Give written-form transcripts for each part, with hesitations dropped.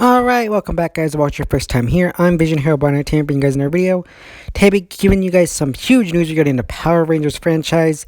Alright, welcome back guys. About your first time here, I'm Vision Hero Bar Entertainment, bringing you guys another video. Today I'll be giving you guys some huge news regarding the Power Rangers franchise,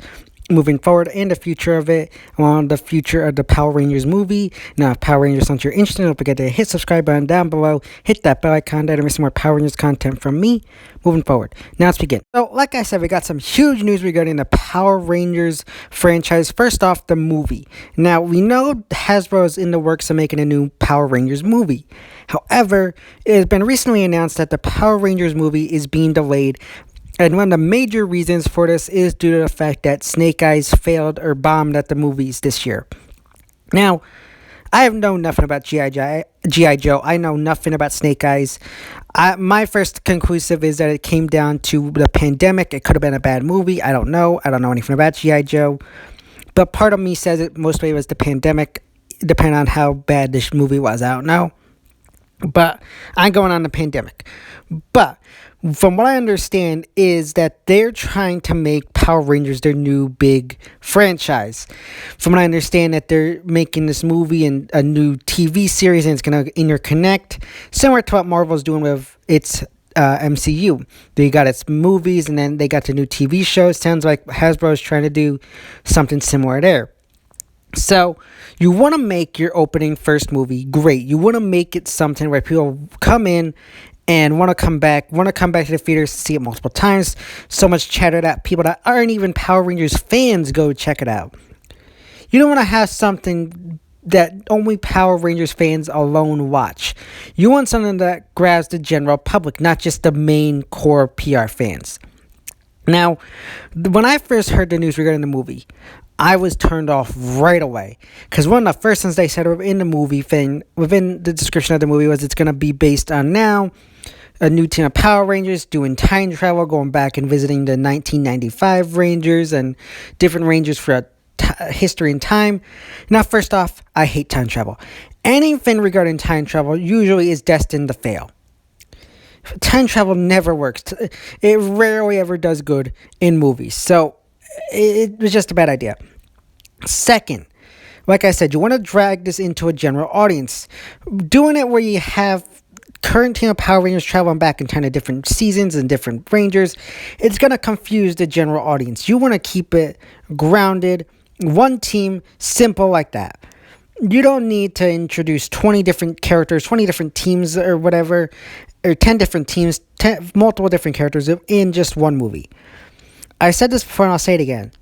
moving forward and the future of it, on the future of the Power Rangers movie. Now, if Power Rangers something you're interested in, don't forget to hit subscribe button down below, hit that bell icon to miss more Power Rangers content from me moving forward. Now let's begin. So, like I said, we got some huge news regarding the Power Rangers franchise. First off, the movie. Now, we know Hasbro is in the works of making a new Power Rangers movie. However, it has been recently announced that the Power Rangers movie is being delayed. And one of the major reasons for this is due to the fact that Snake Eyes failed or bombed at the movies this year. Now, I have known nothing about G.I. Joe. I know nothing about Snake Eyes. My first conclusive is that it came down to the pandemic. It could have been a bad movie. I don't know. I don't know anything about G.I. Joe. But part of me says it mostly was the pandemic, depending on how bad this movie was. I don't know. But I'm going on the pandemic. But from what I understand is that they're trying to make Power Rangers their new big franchise. From what I understand, that they're making this movie and a new TV series, and it's going to interconnect, similar to what Marvel's doing with its MCU. They got its movies, and then they got the new TV shows. Sounds like Hasbro is trying to do something similar there. So, you want to make your opening first movie great. You want to make it something where people come in and want to come back to the theaters to see it multiple times. So much chatter that people that aren't even Power Rangers fans go check it out. You don't want to have something that only Power Rangers fans alone watch. You want something that grabs the general public, not just the main core PR fans. Now, when I first heard the news regarding the movie, I was turned off right away. Because one of the first things they said within the movie thing, within the description of the movie, was it's going to be based on now a new team of Power Rangers doing time travel, going back and visiting the 1995 Rangers and different Rangers for history and time. Now, first off, I hate time travel. Anything regarding time travel usually is destined to fail. Time travel never works. It rarely ever does good in movies. So, it was just a bad idea. Second, like I said, you want to drag this into a general audience. Doing it where you have current team of Power Rangers traveling back in time to different seasons and different Rangers, it's going to confuse the general audience. You want to keep it grounded, one team, simple like that. You don't need to introduce 20 different characters, 20 different teams or whatever, or 10 different teams, multiple different characters in just one movie. I said this before and I'll say it again.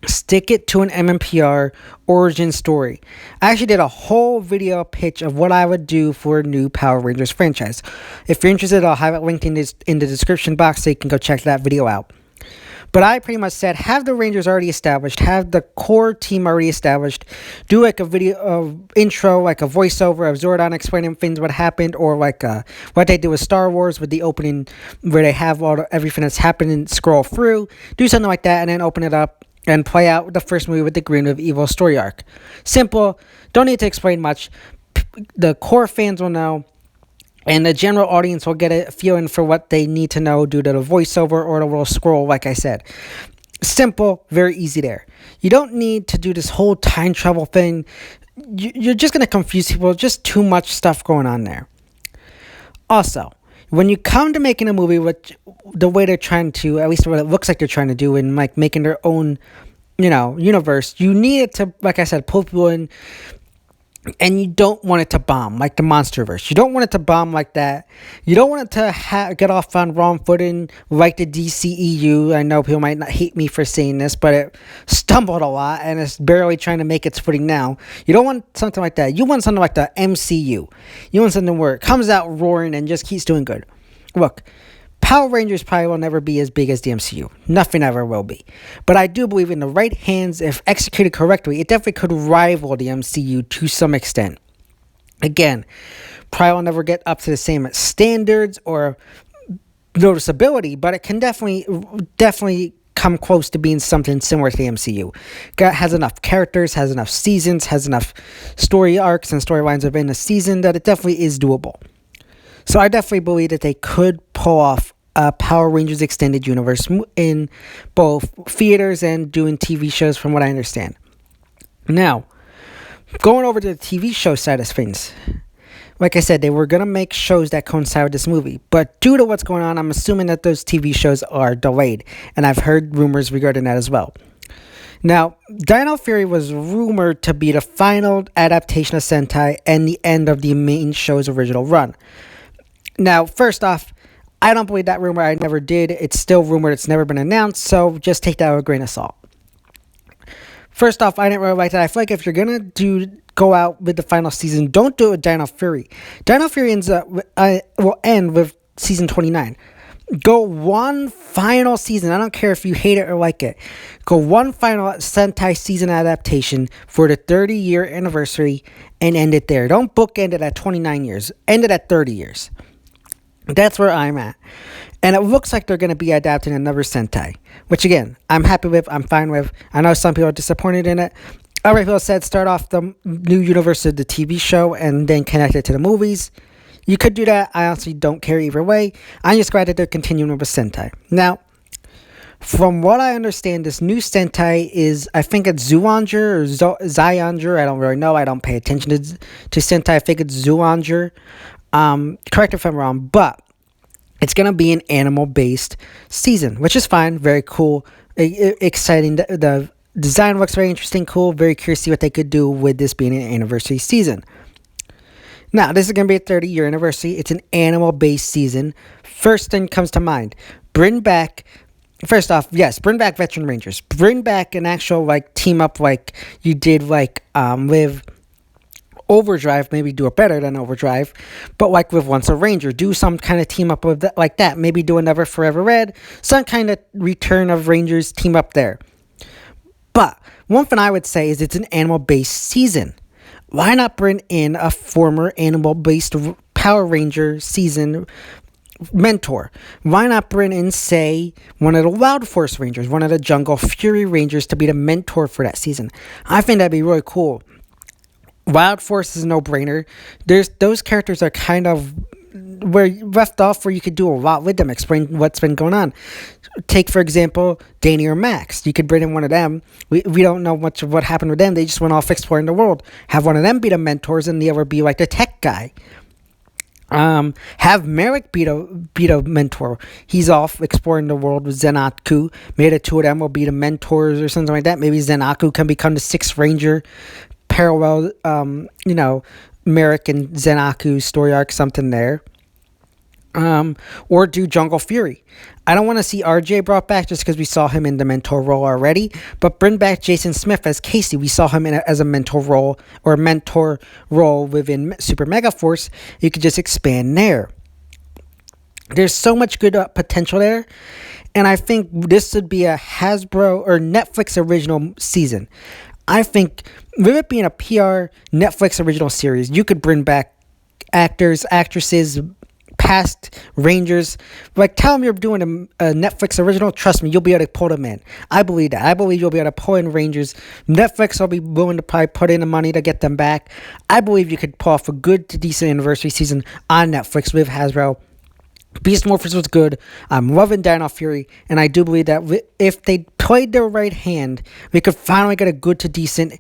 Stick it to an MMPR origin story. I actually did a whole video pitch of what I would do for a new Power Rangers franchise. If you're interested, I'll have it linked in the description box so you can go check that video out. But I pretty much said, have the Rangers already established, have the core team already established, do like a video intro, like a voiceover of Zordon explaining things what happened, or like what they do with Star Wars with the opening where they have everything that's happened and scroll through. Do something like that and then open it up and play out the first movie with the Green of Evil story arc. Simple, don't need to explain much. The core fans will know. And the general audience will get a feeling for what they need to know due to the voiceover or the little scroll, like I said. Simple, very easy there. You don't need to do this whole time travel thing. You're just going to confuse people. Just too much stuff going on there. Also, when you come to making a movie, with the way they're trying to, at least what it looks like they're trying to do, and like making their own, universe, you need it to, like I said, pull people in. And you don't want it to bomb like the Monsterverse. You don't want it to bomb like that. You don't want it to get off on wrong footing like the DCEU. I know people might not hate me for saying this, but it stumbled a lot and it's barely trying to make its footing now. You don't want something like that. You want something like the MCU. You want something where it comes out roaring and just keeps doing good. Look, Power Rangers probably will never be as big as the MCU. Nothing ever will be. But I do believe in the right hands, if executed correctly, it definitely could rival the MCU to some extent. Again, probably will never get up to the same standards or noticeability, but it can definitely come close to being something similar to the MCU. Has enough characters, has enough seasons, has enough story arcs and storylines within a season that it definitely is doable. So I definitely believe that they could pull off a Power Rangers Extended Universe in both theaters and doing TV shows from what I understand. Now, going over to the TV show side of things. Like I said, they were going to make shows that coincide with this movie. But due to what's going on, I'm assuming that those TV shows are delayed. And I've heard rumors regarding that as well. Now, Dino Fury was rumored to be the final adaptation of Sentai and the end of the main show's original run. Now, first off, I don't believe that rumor. I never did. It's still rumored. It's never been announced. So just take that with a grain of salt. First off, I didn't really like that. I feel like if you're going to go out with the final season, don't do it with Dino Fury. Dino Fury will end with season 29. Go one final season. I don't care if you hate it or like it. Go one final Sentai season adaptation for the 30-year anniversary and end it there. Don't bookend it at 29 years. End it at 30 years. That's where I'm at. And it looks like they're going to be adapting another Sentai, which again, I'm happy with, I'm fine with. I know some people are disappointed in it. Other people said start off the new universe of the TV show and then connect it to the movies. You could do that. I honestly don't care either way. I'm just glad that they're continuing with Sentai. Now, from what I understand, this new Sentai is, I think it's Zooanger or Zyanger. I don't really know. I don't pay attention to Sentai. I think it's Zooanger. Correct if I'm wrong, but it's going to be an animal-based season, which is fine. Very cool. Exciting. The design looks very interesting, cool. Very curious to see what they could do with this being an anniversary season. Now, this is going to be a 30-year anniversary. It's an animal-based season. First thing comes to mind. First off, yes, bring back Veteran Rangers. Bring back an actual, team up like you did, with Overdrive. Maybe do it better than Overdrive. But, with Once a Ranger. Do some kind of team up with that, like that. Maybe do another Forever Red. Some kind of Return of Rangers team up there. But, one thing I would say is it's an animal-based season. Why not bring in a former animal-based Power Ranger season mentor? Why not bring in, say, one of the Wild Force Rangers, one of the Jungle Fury Rangers to be the mentor for that season? I think that'd be really cool. Wild Force is a no-brainer. Those characters are kind of where you left off, where you could do a lot with them, explain what's been going on. Take, for example, Danny or Max. You could bring in one of them. We don't know much of what happened with them. They just went off exploring the world. Have one of them be the mentors and the other be the tech guy. Have Merrick be the mentor. He's off exploring the world with Zenaku. Maybe the two of them will be the mentors or something like that. Maybe Zenaku can become the Sixth Ranger. Parallel, Merrick and Zenaku's story arc, something there. Or do Jungle Fury. I don't want to see RJ brought back just because we saw him in the mentor role already, but bring back Jason Smith as Casey. We saw him as a mentor role within Super Mega Force. You could just expand there. There's so much good potential there, and I think this would be a Hasbro or Netflix original season. I think with it being a PR Netflix original series, you could bring back actors, actresses, past Rangers. Tell them you're doing a Netflix original. Trust me, you'll be able to pull them in. I believe that. I believe you'll be able to pull in Rangers. Netflix will be willing to probably put in the money to get them back. I believe you could pull off a good to decent anniversary season on Netflix with Hasbro. Beast Morphers was good. I'm loving Dino Fury, and I do believe that if they played their right hand, we could finally get a good to decent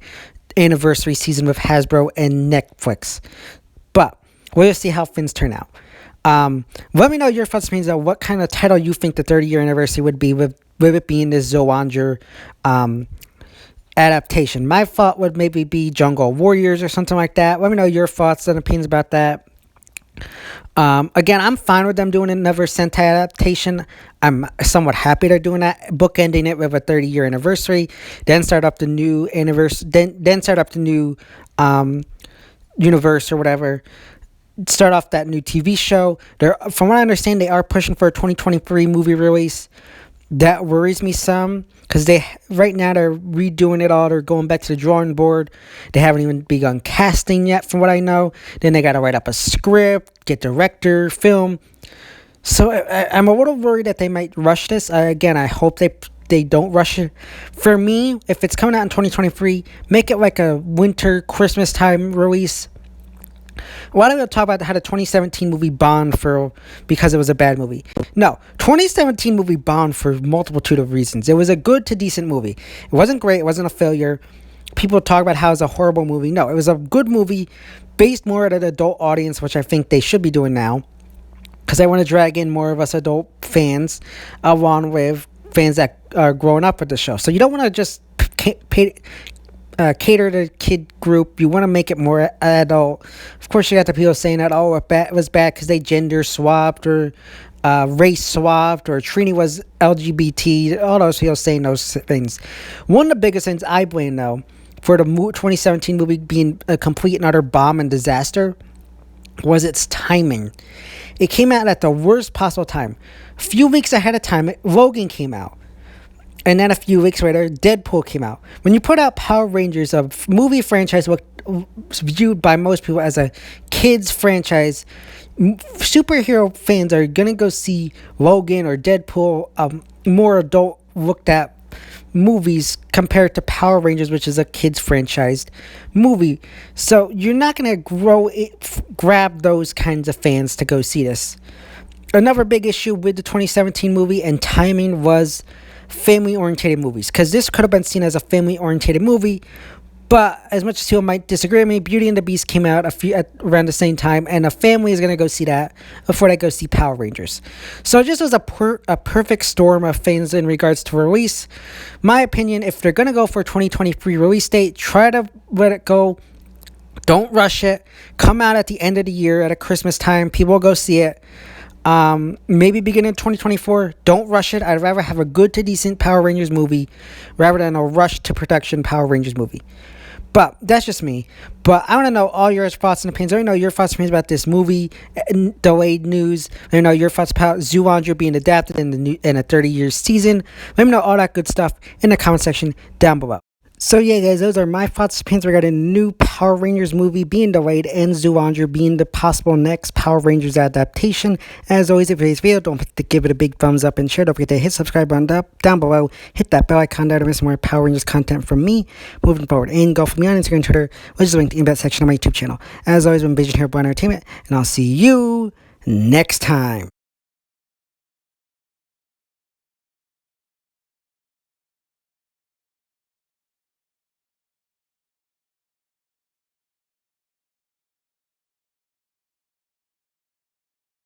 anniversary season with Hasbro and Netflix. But we'll see how things turn out. Let me know your thoughts, means what kind of title you think the 30-year anniversary would be with it being this Zooanger adaptation. My thought would maybe be Jungle Warriors or something like that. Let me know your thoughts and opinions about that. Again, I'm fine with them doing another Sentai adaptation. I'm somewhat happy they're doing that, bookending it with a 30-year anniversary, then start up the new then start up the new universe or whatever. Start off that new TV show. From what I understand, they are pushing for a 2023 movie release. That worries me some, because right now they're redoing it all. They're going back to the drawing board. They haven't even begun casting yet, from what I know. Then they got to write up a script, get director, film. So I'm a little worried that they might rush this. Again, I hope they don't rush it. For me, if it's coming out in 2023, make it like a winter, Christmas time release. Why don't we talk about how the 2017 movie bombed because it was a bad movie? No, 2017 movie bombed for multitude of reasons. It was a good to decent movie. It wasn't great. It wasn't a failure. people talk about how it's a horrible movie. No, it was a good movie based more at an adult audience, which I think they should be doing now, because I want to drag in more of us adult fans along with fans that are growing up with the show. So you don't want to just cater to kid group. You want to make it more adult. Of course, you got the people saying that, oh, it was bad because they gender swapped or race swapped or Trini was LGBT. All those people saying those things. One of the biggest things I blame, though, for the 2017 movie being a complete and utter bomb and disaster was its timing. It came out at the worst possible time. A few weeks ahead of time, Logan came out. And then a few weeks later, Deadpool came out. When you put out Power Rangers, a movie franchise viewed by most people as a kids franchise, superhero fans are going to go see Logan or Deadpool, more adult looked at movies compared to Power Rangers, which is a kids franchised movie. So you're not going to grab those kinds of fans to go see this. Another big issue with the 2017 movie and timing was family-oriented movies, because this could have been seen as a family-oriented movie, but as much as people might disagree with me, Beauty and the Beast came out around the same time, and a family is going to go see that before they go see Power Rangers. So it just was a perfect storm of things in regards to release. My opinion, if they're going to go for a 2023 release date, try to let it go. Don't rush it. Come out at the end of the year at a Christmas time. People will go see it. Maybe beginning 2024. Don't rush it. I'd rather have a good to decent Power Rangers movie rather than a rush to production Power Rangers movie. But that's just me. But I want to know all your thoughts and opinions. I want to know your thoughts and opinions about this movie, delayed news. I want to know your thoughts about Zoolander being adapted in a 30-year season. Let me know all that good stuff in the comment section down below. So yeah, guys, those are my thoughts and opinions regarding the new Power Rangers movie being delayed and Zoolander being the possible next Power Rangers adaptation. As always, if you like this video, don't forget to give it a big thumbs up and share. Don't forget to hit subscribe button down below. Hit that bell icon there to miss more Power Rangers content from me moving forward. And go follow me on Instagram and Twitter, which is linked in that section of my YouTube channel. As always, I'm Vision Hero Entertainment, and I'll see you next time.